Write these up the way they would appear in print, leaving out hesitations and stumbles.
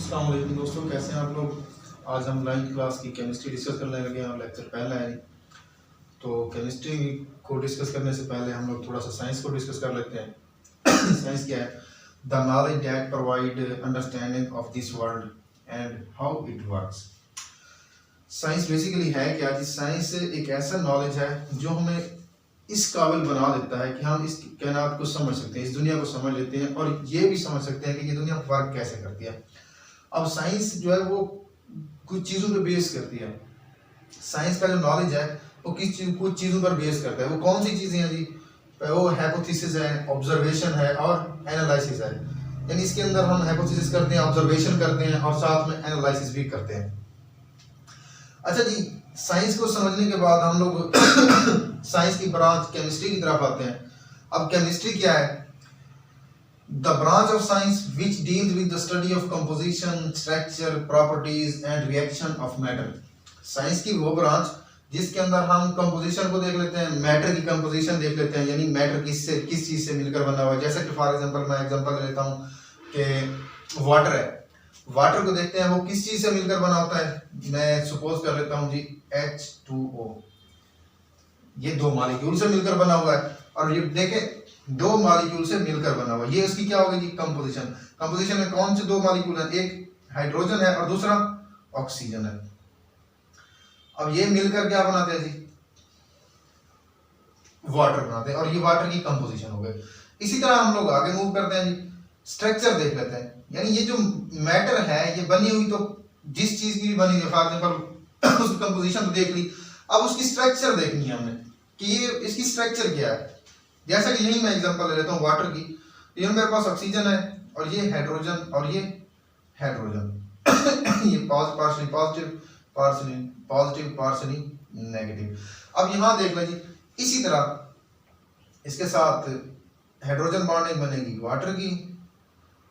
अस्सलाम वालेकुम दोस्तों, कैसे हैं आप लोग। आज हम 9th क्लास की केमिस्ट्री डिस्कस करने लगे हैं और लेक्चर पहला है। तो केमिस्ट्री को डिस्कस करने से पहले हम लोग थोड़ा सा साइंस को डिस्कस कर लेते हैं। साइंस क्या है? The knowledge that provide understanding of this world and how it works. Science basically है क्या जी? साइंस एक ऐसा नॉलेज है जो हमें इस काबिल बना देता है कि हम इस कायनात को समझ सकते हैं, इस दुनिया को समझ लेते हैं और ये भी समझ सकते हैं कि ये दुनिया वर्क कैसे करती है। अब साइंस जो है वो कुछ चीज़ों पे बेस करती है। साइंस का जो नॉलेज है वो कुछ चीज़ों पर बेस करता है। वो कौन सी चीज़ें हैं जी? वो हाइपोथेसिस है, ऑब्जर्वेशन है और एनालिसिस है। यानी इसके अंदर हम हाइपोथेसिस करते हैं, ऑब्जर्वेशन करते हैं और साथ में एनालिसिस भी करते हैं। अच्छा जी, साइंस को समझने के बाद हम लोग साइंस की ब्रांच केमिस्ट्री की तरफ आते हैं। अब केमिस्ट्री क्या है? The branch of science which deals with the study of composition, structure, properties and reaction of matter. Science की वो ब्रांच जिसके अंदर हम कंपोजिशन को देख लेते हैं, मैटर की कंपोजिशन देख लेते हैं, यानी मैटर किस चीज से मिलकर बना हुआ है। जैसे कि फॉर एग्जांपल मैं एग्जांपल ले लेता हूँ कि वाटर है। वाटर को देखते हैं वो किस चीज से मिलकर बना होता है। मैं सपोज कर लेता हूँ जी H2O, ये दो मॉलिक्यूल से मिलकर बना हुआ है। और ये देखें दो मॉलिक्यूल से मिलकर बना हुआ है, ये उसकी क्या होगी जी? कंपोजिशन। कंपोजिशन में कौन से दो मॉलिक्यूल हैं? एक हाइड्रोजन है और दूसरा ऑक्सीजन है। अब ये मिलकर क्या बनाते हैं जी? वाटर बनाते हैं और ये वाटर की कंपोजिशन हो गई। इसी तरह हम लोग आगे मूव करते हैं जी, स्ट्रक्चर देख लेते हैं। यानी ये जो मैटर है ये बनी हुई तो जिस चीज की भी बनी हुई, फॉर एग्जांपल उसकी कंपोजिशन तो देख ली, अब उसकी स्ट्रक्चर देखनी है हमने कि ये इसकी स्ट्रक्चर क्या है। जैसा कि यही मैं एग्जांपल ले लेता हूँ वाटर की। ये मेरे पास ऑक्सीजन है और ये हाइड्रोजन और ये हाइड्रोजन ये पार्शियली पॉजिटिव, पार्शियली नेगेटिव। अब यहाँ देख लें जी, इसी तरह इसके साथ हाइड्रोजन बॉन्डिंग बनेगी वाटर की,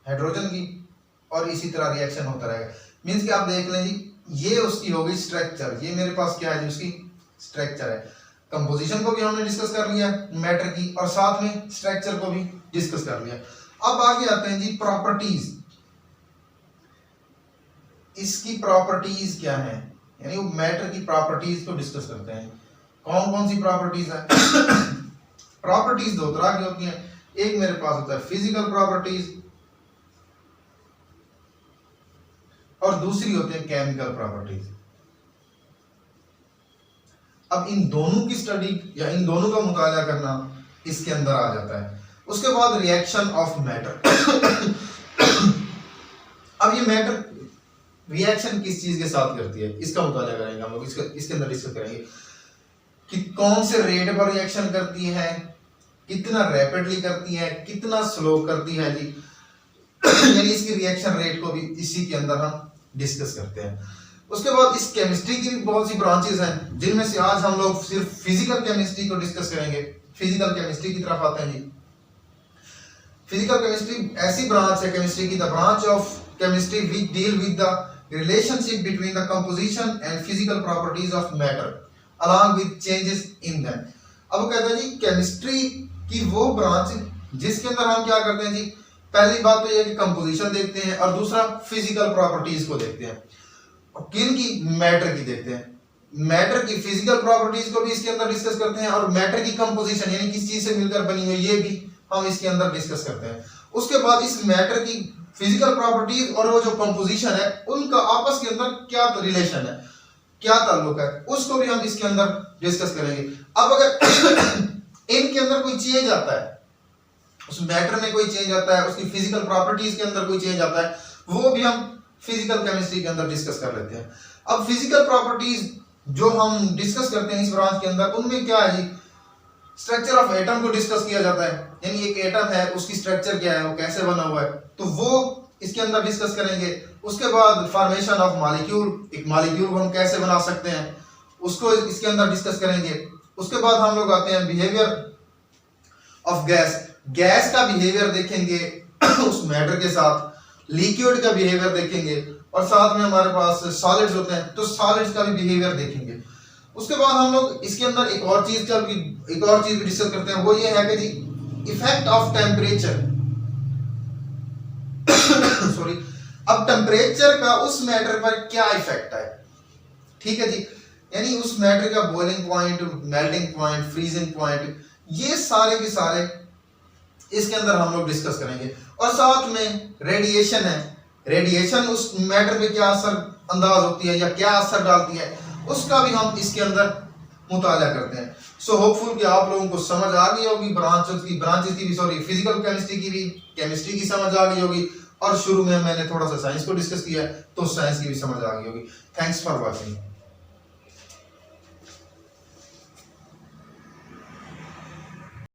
हाइड्रोजन की, और इसी तरह रिएक्शन होता रहेगा। मींस कि आप देख लें जी, ये उसकी होगी स्ट्रक्चर। ये मेरे पास क्या है जी? उसकी स्ट्रक्चर है। कंपोजिशन को भी हमने डिस्कस कर लिया मैटर की और साथ में स्ट्रक्चर को भी डिस्कस कर लिया। अब आगे आते हैं जी प्रॉपर्टीज। इसकी प्रॉपर्टीज क्या है? यानी वो मैटर की प्रॉपर्टीज को डिस्कस करते हैं। कौन कौन सी प्रॉपर्टीज है? प्रॉपर्टीज दो तरह की होती हैं। एक मेरे पास होता है फिजिकल प्रॉपर्टीज और दूसरी होती है केमिकल प्रॉपर्टीज। अब इन दोनों की स्टडी या इन दोनों का मुताला करना इसके अंदर आ जाता है। उसके बाद रिएक्शन ऑफ मैटर। अब ये मैटर रिएक्शन किस चीज के साथ करती है, इसका मुताला करेंगे हम लोग। इसके अंदर डिस्कस करेंगे कि कौन से रेट पर रिएक्शन करती है, कितना रैपिडली करती है, कितना स्लो करती है जी। यानी इसकी रिएक्शन रेट को भी इसी के अंदर हम डिस्कस करते हैं। उसके बाद इस केमिस्ट्री की भी बहुत सी ब्रांचेस हैं, जिनमें से आज हम लोग सिर्फ फिजिकल केमिस्ट्री को डिस्कस करेंगे। फिजिकल केमिस्ट्री की तरफ आते हैं जी। फिजिकल केमिस्ट्री ऐसी ब्रांच है केमिस्ट्री की, the branch of chemistry which deal with the relationship between the composition and physical properties of matter along with changes in them. अब वो कहते हैं जी केमिस्ट्री की वो ब्रांच जिसके अंदर हम क्या करते हैं जी, पहली बात तो ये कि कंपोजिशन देखते हैं और दूसरा फिजिकल प्रॉपर्टीज को देखते हैं। और किन की? मैटर की देखते हैं। मैटर की फिजिकल प्रॉपर्टीज को भी इसके अंदर डिस्कस करते हैं और मैटर की कंपोजिशन यानी किस चीज से मिलकर बनी हुई ये भी हम इसके अंदर डिस्कस करते हैं। उसके बाद इस मैटर की फिजिकल प्रॉपर्टीज और वो जो कंपोजिशन है उनका आपस के अंदर क्या रिलेशन है, क्या ताल्लुक है, उसको भी हम इसके अंदर डिस्कस करेंगे। अब अगर इनके अंदर कोई चेंज आता है, उस मैटर में कोई चेंज आता है, उसकी फिजिकल प्रॉपर्टीज के अंदर कोई चेंज आता है, वो भी हम फिजिकल केमिस्ट्री के अंदर डिस्कस कर लेते हैं। अब फिजिकल प्रॉपर्टीज जो हम डिस्कस करते हैं इस ब्रांच के अंदर, उनमें क्या है जी? स्ट्रक्चर ऑफ एटम को डिस्कस किया जाता है। यानी एक एटम है उसकी स्ट्रक्चर क्या है, वो कैसे बना हुआ है, तो वो इसके अंदर डिस्कस करेंगे। उसके बाद फॉर्मेशन ऑफ मॉलिक्यूल, एक मॉलिक्यूल को हम कैसे बना सकते हैं उसको इसके अंदर डिस्कस करेंगे। उसके बाद हम लोग आते हैं बिहेवियर ऑफ गैस। गैस का बिहेवियर देखेंगे उस मैटर के साथ, लिक्विड का बिहेवियर देखेंगे और साथ में हमारे पास सॉलिड्स होते हैं तो सॉलिड्स का भी बिहेवियर देखेंगे। उसके बाद हम लोग इसके अंदर एक और चीज भी डिस्कस करते हैं, वो ये है कि जी इफेक्ट ऑफ टेम्परेचर सॉरी अब टेम्परेचर का उस मैटर पर क्या इफेक्ट है, ठीक है जी, यानी उस मैटर का boiling point, melting point, freezing point, ये सारे के सारे इसके अंदर हम लोग डिस्कस करेंगे। और साथ में रेडिएशन है, रेडिएशन उस मैटर पे क्या असर अंदाज होती है या क्या असर डालती है, उसका भी हम इसके अंदर मुताला करते हैं। सो होपफुल कि आप लोगों को समझ आ गई होगी, ब्रांचेस की भी सॉरी फिजिकल केमिस्ट्री की भी, केमिस्ट्री की समझ आ गई होगी, और शुरू में मैंने थोड़ा सा साइंस को डिस्कस किया तो साइंस की भी समझ आ गई होगी। Thanks for watching.